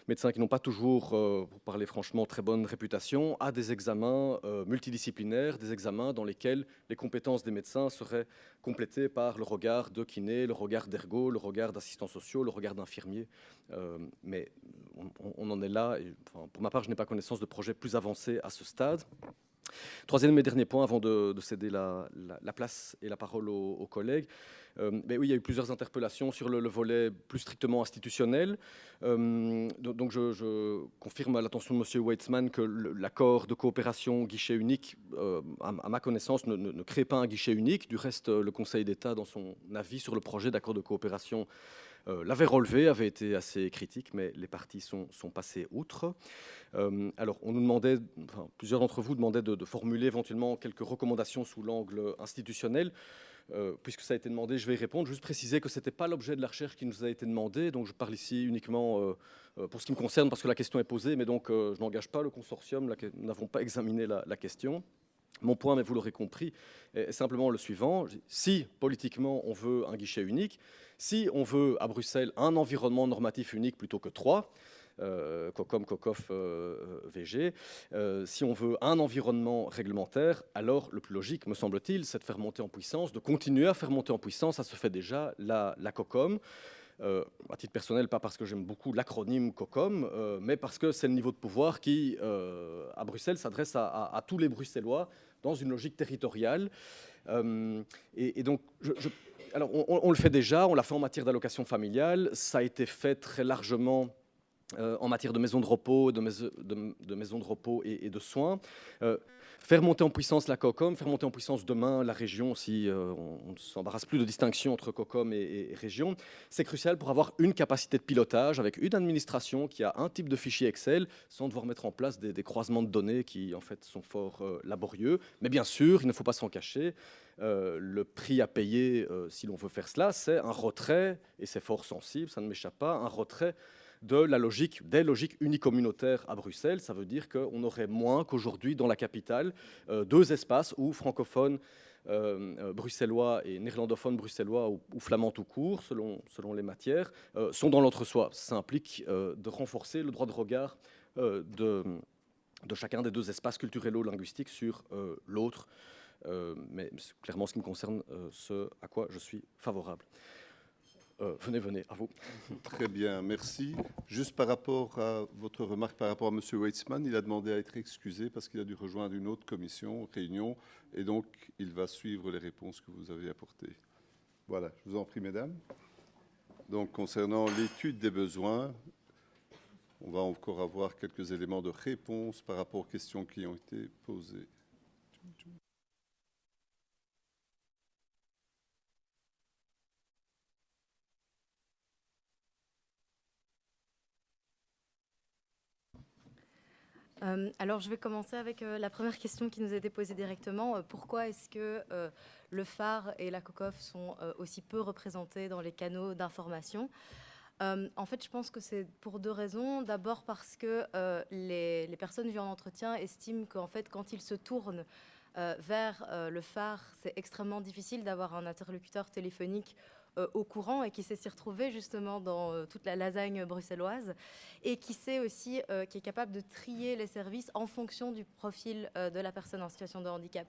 médecins qui n'ont pas toujours, pour parler franchement, très bonne réputation, à des examens multidisciplinaires, des examens dans lesquels les compétences des médecins seraient complétées par le regard de kiné, le regard d'ergo, le regard d'assistants sociaux, le regard d'infirmiers. Mais on en est là. Et, enfin, pour ma part, je n'ai pas connaissance de projets plus avancés à ce stade. Troisième et dernier point, avant de céder la place et la parole aux collègues. Mais oui, il y a eu plusieurs interpellations sur le volet plus strictement institutionnel. Donc je confirme à l'attention de M. Weitzman que l'accord de coopération guichet unique, à ma connaissance, ne crée pas un guichet unique. Du reste, le Conseil d'État, dans son avis sur le projet d'accord de coopération, l'avait relevé, avait été assez critique, mais les parties sont passées outre. Alors, on nous demandait, plusieurs d'entre vous demandaient de formuler éventuellement quelques recommandations sous l'angle institutionnel. Puisque ça a été demandé, je vais y répondre. Juste préciser que ce n'était pas l'objet de la recherche qui nous a été demandé, donc je parle ici uniquement pour ce qui me concerne, parce que la question est posée, mais donc je n'engage pas le consortium, nous n'avons pas examiné la question. Mon point, mais vous l'aurez compris, est simplement le suivant. Si, politiquement, on veut un guichet unique, si on veut, à Bruxelles, un environnement normatif unique plutôt que 3, COCOM, COCOF, VG. Si on veut un environnement réglementaire, alors le plus logique, me semble-t-il, c'est de faire monter en puissance, de continuer à faire monter en puissance, ça se fait déjà, la COCOM. À titre personnel, pas parce que j'aime beaucoup l'acronyme COCOM, mais parce que c'est le niveau de pouvoir qui, à Bruxelles, s'adresse à tous les Bruxellois, dans une logique territoriale. Et donc, alors on le fait déjà, on l'a fait en matière d'allocation familiale, ça a été fait très largement en matière de maisons de repos, de maisons de repos et de soins. Faire monter en puissance la COCOM, faire monter en puissance demain la région, si on ne s'embarrasse plus de distinction entre COCOM et région, c'est crucial pour avoir une capacité de pilotage avec une administration qui a un type de fichier Excel, sans devoir mettre en place des croisements de données qui en fait sont fort laborieux. Mais bien sûr, il ne faut pas s'en cacher, le prix à payer si l'on veut faire cela, c'est un retrait, et c'est fort sensible, ça ne m'échappe pas, un retrait des logiques unicommunautaires à Bruxelles. Ça veut dire qu'on aurait moins qu'aujourd'hui dans la capitale 2 espaces où francophones bruxellois et néerlandophones bruxellois ou flamands tout court, selon les matières, sont dans l'entre-soi. Ça implique de renforcer le droit de regard de chacun des 2 espaces culturels-linguistiques sur l'autre. Mais c'est clairement ce qui me concerne, ce à quoi je suis favorable. Venez, à vous. Très bien, merci. Juste par rapport à votre remarque par rapport à M. Weitzman, il a demandé à être excusé parce qu'il a dû rejoindre une autre réunion, et donc il va suivre les réponses que vous avez apportées. Voilà, je vous en prie, mesdames. Donc, concernant l'étude des besoins, on va encore avoir quelques éléments de réponse par rapport aux questions qui ont été posées. Alors, je vais commencer avec la première question qui nous a été posée directement. Pourquoi est-ce que le phare et la COCOF sont aussi peu représentés dans les canaux d'information ? En fait, je pense que c'est pour 2 raisons. D'abord parce que les personnes vues en entretien estiment qu'en fait, quand ils se tournent vers le phare, c'est extrêmement difficile d'avoir un interlocuteur téléphonique au courant et qui sait s'y retrouver justement dans toute la lasagne bruxelloise et qui sait aussi, qui est capable de trier les services en fonction du profil de la personne en situation de handicap.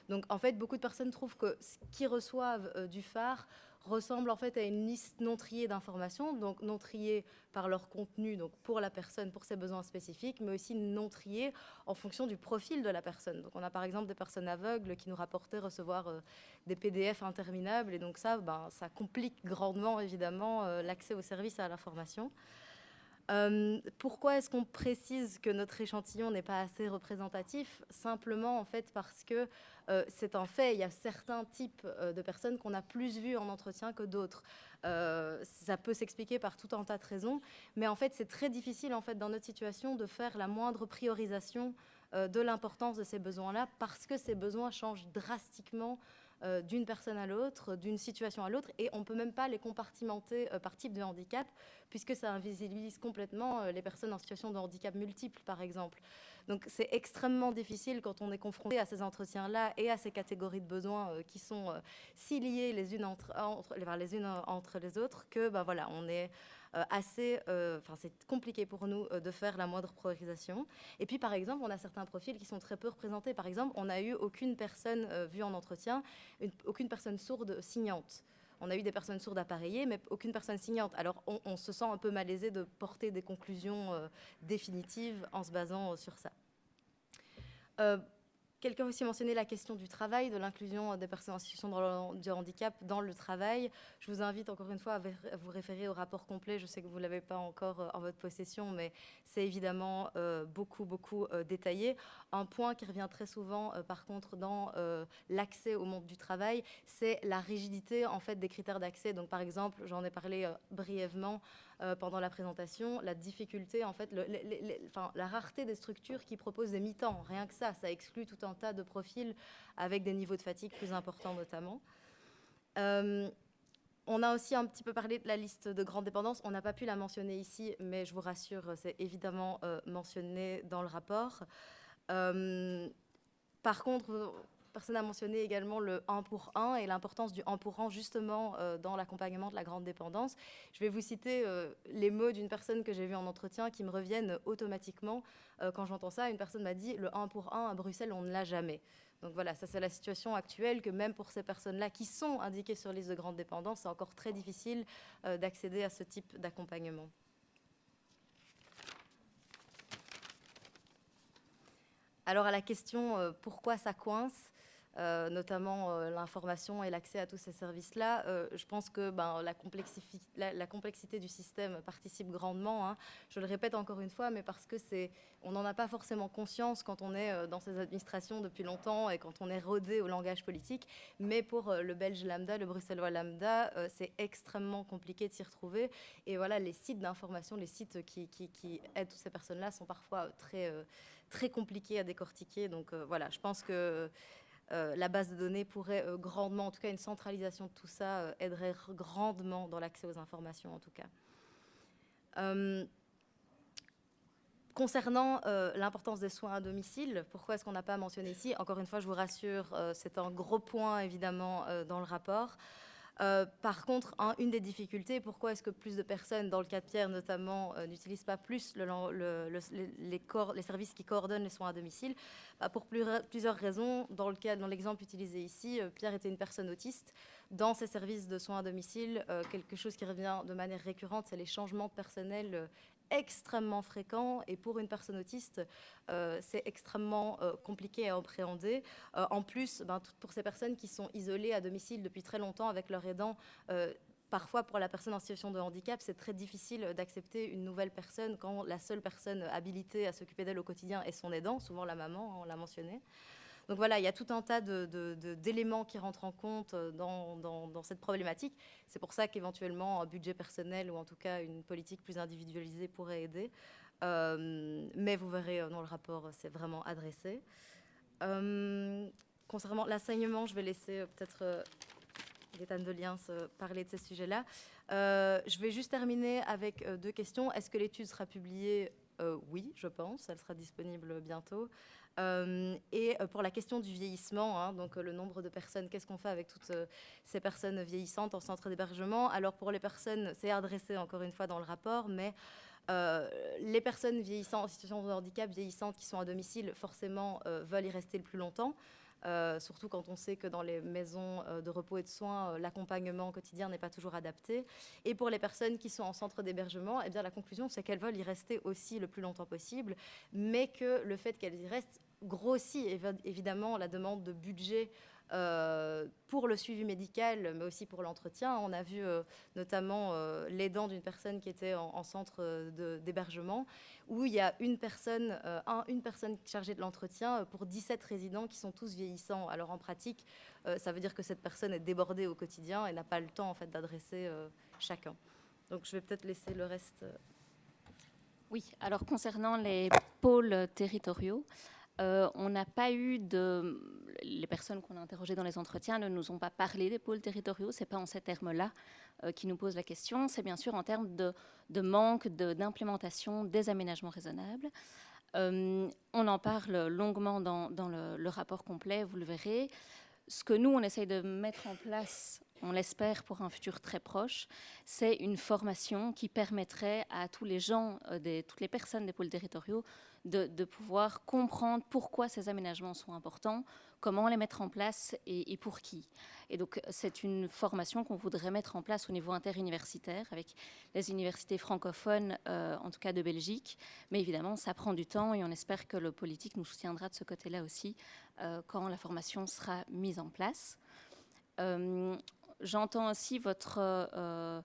Donc en fait, beaucoup de personnes trouvent que ce qu'ils reçoivent du phare ressemble en fait à une liste non triée d'informations, donc non triée par leur contenu, donc pour la personne, pour ses besoins spécifiques, mais aussi non triée en fonction du profil de la personne. Donc on a par exemple des personnes aveugles qui nous rapportaient recevoir des PDF interminables, et donc ça, ça complique grandement évidemment l'accès aux services et à l'information. Pourquoi est-ce qu'on précise que notre échantillon n'est pas assez représentatif ? Simplement en fait parce que c'est un fait, il y a certains types de personnes qu'on a plus vues en entretien que d'autres. Ça peut s'expliquer par tout un tas de raisons, mais en fait c'est très difficile en fait dans notre situation de faire la moindre priorisation de l'importance de ces besoins-là, parce que ces besoins changent drastiquement d'une personne à l'autre, d'une situation à l'autre, et on ne peut même pas les compartimenter par type de handicap, puisque ça invisibilise complètement les personnes en situation de handicap multiple, par exemple. Donc c'est extrêmement difficile quand on est confronté à ces entretiens-là et à ces catégories de besoins qui sont si liées les unes entre les autres, que voilà, on est c'est compliqué pour nous de faire la moindre priorisation. Et puis, par exemple, on a certains profils qui sont très peu représentés. Par exemple, on n'a eu aucune personne vue en entretien, aucune personne sourde signante. On a eu des personnes sourdes appareillées, mais aucune personne signante. Alors, on se sent un peu malaisé de porter des conclusions définitives en se basant sur ça. Quelqu'un a aussi mentionné la question du travail, de l'inclusion des personnes en situation de handicap dans le travail. Je vous invite encore une fois à vous référer au rapport complet. Je sais que vous ne l'avez pas encore en votre possession, mais c'est évidemment beaucoup détaillé. Un point qui revient très souvent, par contre, dans l'accès au monde du travail, c'est la rigidité en fait, des critères d'accès. Donc, par exemple, j'en ai parlé brièvement pendant la présentation, la difficulté, en fait, la rareté des structures qui proposent des mi-temps. Rien que ça exclut tout un tas de profils avec des niveaux de fatigue plus importants notamment. On a aussi un petit peu parlé de la liste de grandes dépendances. On n'a pas pu la mentionner ici, mais je vous rassure, c'est évidemment mentionné dans le rapport. Par contre, personne a mentionné également le 1 pour 1 et l'importance du 1 pour 1 justement dans l'accompagnement de la grande dépendance. Je vais vous citer les mots d'une personne que j'ai vue en entretien qui me reviennent automatiquement. Quand j'entends ça, une personne m'a dit « le 1 pour 1 à Bruxelles, on ne l'a jamais ». Donc voilà, ça c'est la situation actuelle, que même pour ces personnes-là qui sont indiquées sur liste de grande dépendance, c'est encore très difficile d'accéder à ce type d'accompagnement. Alors à la question pourquoi ça coince, notamment l'information et l'accès à tous ces services-là, je pense que la complexité du système participe grandement. Hein. Je le répète encore une fois, mais parce que on n'en a pas forcément conscience quand on est dans ces administrations depuis longtemps et quand on est rodé au langage politique. Mais pour le Belge lambda, le Bruxellois lambda, c'est extrêmement compliqué de s'y retrouver. Et voilà, les sites d'information, les sites qui aident toutes ces personnes-là sont parfois très compliqués à décortiquer. Donc voilà, je pense que la base de données pourrait grandement, en tout cas une centralisation de tout ça, aiderait grandement dans l'accès aux informations en tout cas. Concernant l'importance des soins à domicile, pourquoi est-ce qu'on n'a pas mentionné ici? Encore une fois, je vous rassure, c'est un gros point évidemment dans le rapport. Par contre, une des difficultés, pourquoi est-ce que plus de personnes, dans le cas de Pierre notamment, n'utilisent pas plus les services qui coordonnent les soins à domicile? Pour plusieurs raisons. Dans l'exemple utilisé ici, Pierre était une personne autiste. Dans ces services de soins à domicile, quelque chose qui revient de manière récurrente, c'est les changements de personnel extrêmement fréquents, et pour une personne autiste, c'est extrêmement compliqué à appréhender. En plus, pour ces personnes qui sont isolées à domicile depuis très longtemps avec leur aidant, parfois pour la personne en situation de handicap, c'est très difficile d'accepter une nouvelle personne quand la seule personne habilitée à s'occuper d'elle au quotidien est son aidant, souvent la maman, on l'a mentionné. Donc voilà, il y a tout un tas d'éléments qui rentrent en compte dans cette problématique. C'est pour ça qu'éventuellement un budget personnel ou en tout cas une politique plus individualisée pourrait aider. Mais vous verrez dans le rapport, c'est vraiment adressé. Concernant l'enseignement, je vais laisser peut-être Gaëtane Deliens parler de ces sujets-là. Je vais juste terminer avec deux questions. Est-ce que l'étude sera publiée? Oui, je pense. Elle sera disponible bientôt. Et pour la question du vieillissement, donc le nombre de personnes, qu'est-ce qu'on fait avec toutes ces personnes vieillissantes en centre d'hébergement? Alors pour les personnes, c'est adressé encore une fois dans le rapport, mais les personnes vieillissantes en situation de handicap vieillissantes qui sont à domicile, forcément, veulent y rester le plus longtemps. Surtout quand on sait que dans les maisons de repos et de soins, l'accompagnement quotidien n'est pas toujours adapté. Et pour les personnes qui sont en centre d'hébergement, eh bien, la conclusion, c'est qu'elles veulent y rester aussi le plus longtemps possible, mais que le fait qu'elles y restent grossit évidemment la demande de budget pour le suivi médical, mais aussi pour l'entretien. On a vu notamment l'aidant d'une personne qui était en centre d'hébergement, où il y a une personne chargée de l'entretien pour 17 résidents qui sont tous vieillissants. Alors en pratique, ça veut dire que cette personne est débordée au quotidien et n'a pas le temps en fait, d'adresser chacun. Donc je vais peut-être laisser le reste. Oui, alors concernant les pôles territoriaux, on n'a pas eu les personnes qu'on a interrogées dans les entretiens ne nous ont pas parlé des pôles territoriaux. C'est pas en ces termes-là qui nous pose la question. C'est bien sûr en termes de manque d'implémentation des aménagements raisonnables. On en parle longuement dans le rapport complet, vous le verrez. Ce que nous, on essaye de mettre en place, on l'espère pour un futur très proche, c'est une formation qui permettrait à tous les gens, toutes les personnes des pôles territoriaux, de pouvoir comprendre pourquoi ces aménagements sont importants, comment les mettre en place et pour qui. Et donc, c'est une formation qu'on voudrait mettre en place au niveau interuniversitaire avec les universités francophones, en tout cas de Belgique. Mais évidemment, ça prend du temps et on espère que le politique nous soutiendra de ce côté-là aussi quand la formation sera mise en place. J'entends aussi votre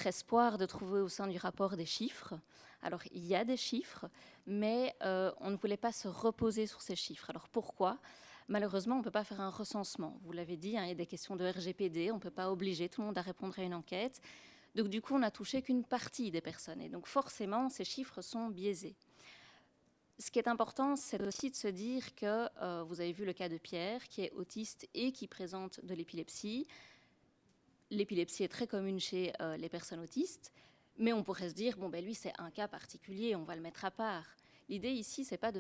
espoir de trouver au sein du rapport des chiffres. Alors, il y a des chiffres, mais on ne voulait pas se reposer sur ces chiffres. Alors, pourquoi ? Malheureusement, on ne peut pas faire un recensement. Vous l'avez dit, il y a des questions de RGPD, on ne peut pas obliger tout le monde à répondre à une enquête. Donc, du coup, on n'a touché qu'une partie des personnes. Et donc, forcément, ces chiffres sont biaisés. Ce qui est important, c'est aussi de se dire que vous avez vu le cas de Pierre, qui est autiste et qui présente de l'épilepsie. L'épilepsie est très commune chez les personnes autistes, mais on pourrait se dire, bon, ben lui, c'est un cas particulier, on va le mettre à part. L'idée ici, c'est pas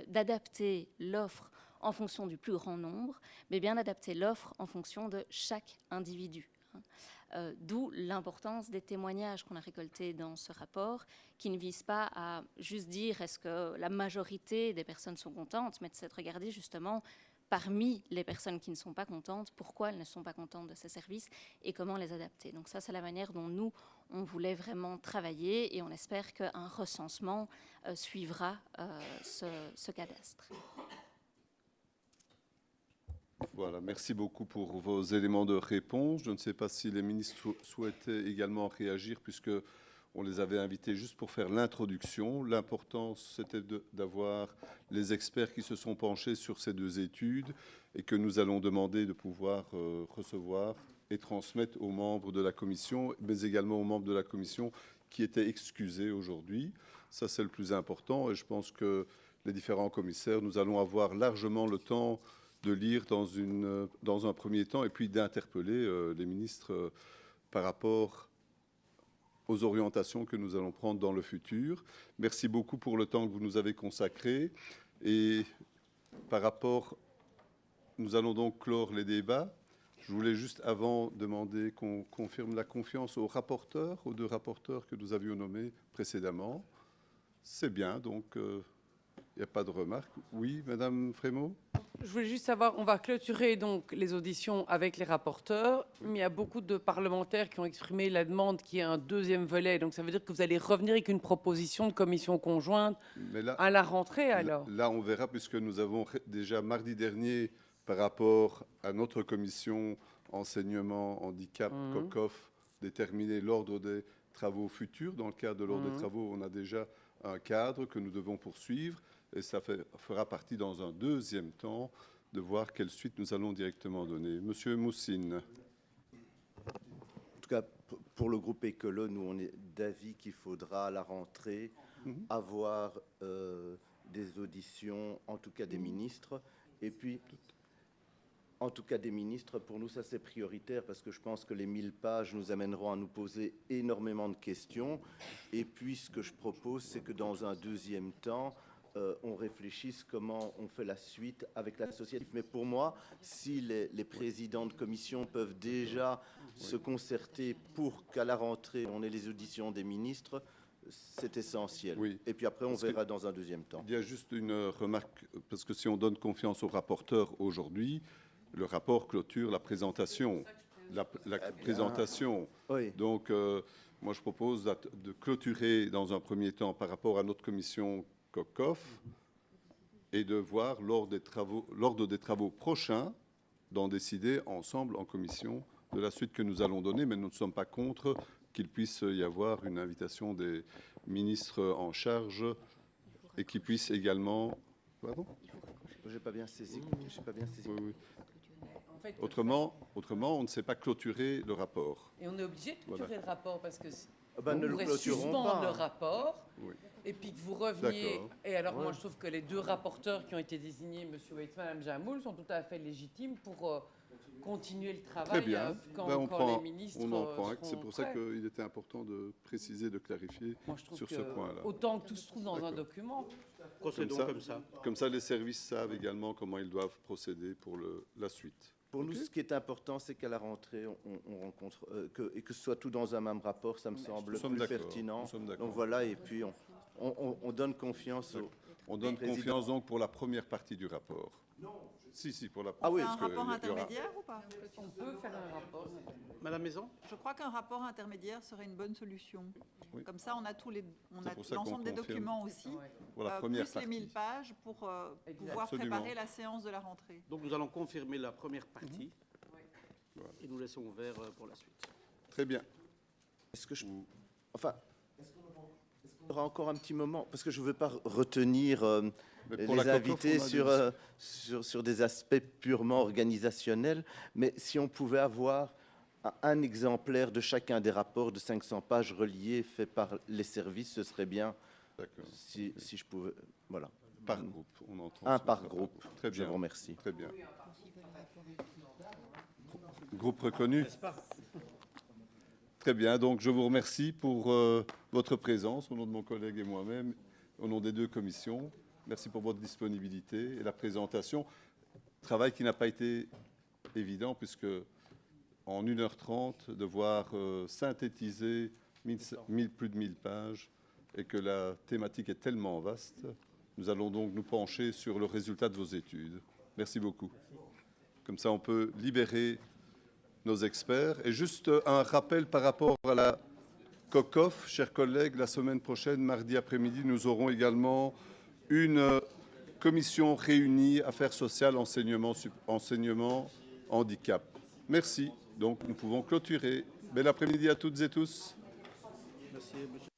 d'adapter l'offre en fonction du plus grand nombre, mais bien d'adapter l'offre en fonction de chaque individu. D'où l'importance des témoignages qu'on a récoltés dans ce rapport, qui ne visent pas à juste dire est-ce que la majorité des personnes sont contentes, mais de regarder justement parmi les personnes qui ne sont pas contentes, pourquoi elles ne sont pas contentes de ces services et comment les adapter. Donc ça, c'est la manière dont nous, on voulait vraiment travailler et on espère qu'un recensement suivra ce cadastre. Voilà, merci beaucoup pour vos éléments de réponse. Je ne sais pas si les ministres souhaitaient également réagir, puisque on les avait invités juste pour faire l'introduction. L'important, c'était d'avoir les experts qui se sont penchés sur ces deux études et que nous allons demander de pouvoir recevoir et transmettre aux membres de la commission, mais également aux membres de la commission qui étaient excusés aujourd'hui. Ça, c'est le plus important. Et je pense que les différents commissaires, nous allons avoir largement le temps de lire dans un premier temps et puis d'interpeller les ministres par rapport aux orientations que nous allons prendre dans le futur. Merci beaucoup pour le temps que vous nous avez consacré. Et par rapport, nous allons donc clore les débats. Je voulais juste avant demander qu'on confirme la confiance aux rapporteurs, aux deux rapporteurs que nous avions nommés précédemment. C'est bien, donc il n'y a pas de remarques. Oui, Madame Frémaux ? Je voulais juste savoir, on va clôturer donc les auditions avec les rapporteurs, mais il y a beaucoup de parlementaires qui ont exprimé la demande qu'il y ait un deuxième volet. Donc ça veut dire que vous allez revenir avec une proposition de commission conjointe à la rentrée alors. Là, on verra, puisque nous avons déjà mardi dernier, par rapport à notre commission enseignement, handicap, COCOF, déterminé l'ordre des travaux futurs. Dans le cadre de l'ordre des travaux, on a déjà un cadre que nous devons poursuivre. Et ça fera partie dans un deuxième temps de voir quelle suite nous allons directement donner. Monsieur Moussine. En tout cas, pour le groupe Écolo, nous, on est d'avis qu'il faudra à la rentrée avoir des auditions, en tout cas des ministres. Et puis, en tout cas des ministres, pour nous, ça c'est prioritaire parce que je pense que les 1000 pages nous amèneront à nous poser énormément de questions. Et puis, ce que je propose, c'est que dans un deuxième temps, on réfléchisse comment on fait la suite avec l'associatif. Mais pour moi, si les présidents de commission peuvent déjà se concerter pour qu'à la rentrée, on ait les auditions des ministres, c'est essentiel. Oui. Et puis après, on verra dans un deuxième temps. Il y a juste une remarque, parce que si on donne confiance au rapporteur aujourd'hui, le rapport clôture la présentation. La présentation. Oui. Donc, moi, je propose de clôturer dans un premier temps par rapport à notre commission COCOF et de voir lors des travaux prochains d'en décider ensemble en commission de la suite que nous allons donner, mais nous ne sommes pas contre qu'il puisse y avoir une invitation des ministres en charge et qui puisse également... Pardon ? Je n'ai pas bien saisi. Oui. Autrement, on ne sait pas clôturer le rapport. Et on est obligé de clôturer le rapport parce que ne le pourrait clôturons suspendre pas. le rapport et puis que vous reveniez. D'accord. Et alors moi je trouve que les deux rapporteurs qui ont été désignés, M. Waitman et Mme Jamoul, sont tout à fait légitimes pour continuer le travail. Très bien. Quand les ministres on en prend acte. seront C'est pour ça prêts. qu'il était important de préciser, de clarifier Moi, je trouve sur que ce point-là. autant que tout se trouve dans un document. Procédons comme ça. Comme ça, les services savent également comment ils doivent procéder pour la suite. Pour nous, ce qui est important, c'est qu'à la rentrée, on rencontre, et que ce soit tout dans un même rapport, ça me semble plus pertinent. Donc voilà, et puis on donne confiance au On donne président. confiance donc pour la première partie du rapport. Non. Si, pour la Ah oui, Un parce que rapport il y aura- intermédiaire ou pas? On peut faire un rapport. Madame Maison ? Je crois qu'un rapport intermédiaire serait une bonne solution. Oui. Comme ça, on a C'est pour ça qu'on l'ensemble des confirme. documents aussi, Pour la première plus les 1000 partie. pages pour pouvoir Absolument. préparer la séance de la rentrée. Donc nous allons confirmer la première partie et nous laissons ouvert pour la suite. Très bien. Est-ce que enfin, est-ce qu'on aura encore un petit moment? Parce que je ne veux pas retenir Mais pour les la COCOF, invités on a sur des aspects purement organisationnels, mais si on pouvait avoir un exemplaire de chacun des rapports de 500 pages reliés faits par les services, ce serait bien. D'accord. Si je pouvais, voilà. Par groupe, on entend. Un par groupe. Très bien. Je vous remercie. Très bien. Groupe reconnu. Très bien. Donc, je vous remercie pour votre présence au nom de mon collègue et moi-même, au nom des deux commissions. Merci pour votre disponibilité et la présentation. Travail qui n'a pas été évident puisque en 1h30, devoir synthétiser plus de 1000 pages et que la thématique est tellement vaste, nous allons donc nous pencher sur le résultat de vos études. Merci beaucoup. Comme ça, on peut libérer nos experts. Et juste un rappel par rapport à la COCOF, chers collègues, la semaine prochaine, mardi après-midi, nous aurons également une commission réunie Affaires sociales, enseignement, handicap. Merci. Donc, nous pouvons clôturer. Bel après-midi à toutes et tous. Merci, monsieur.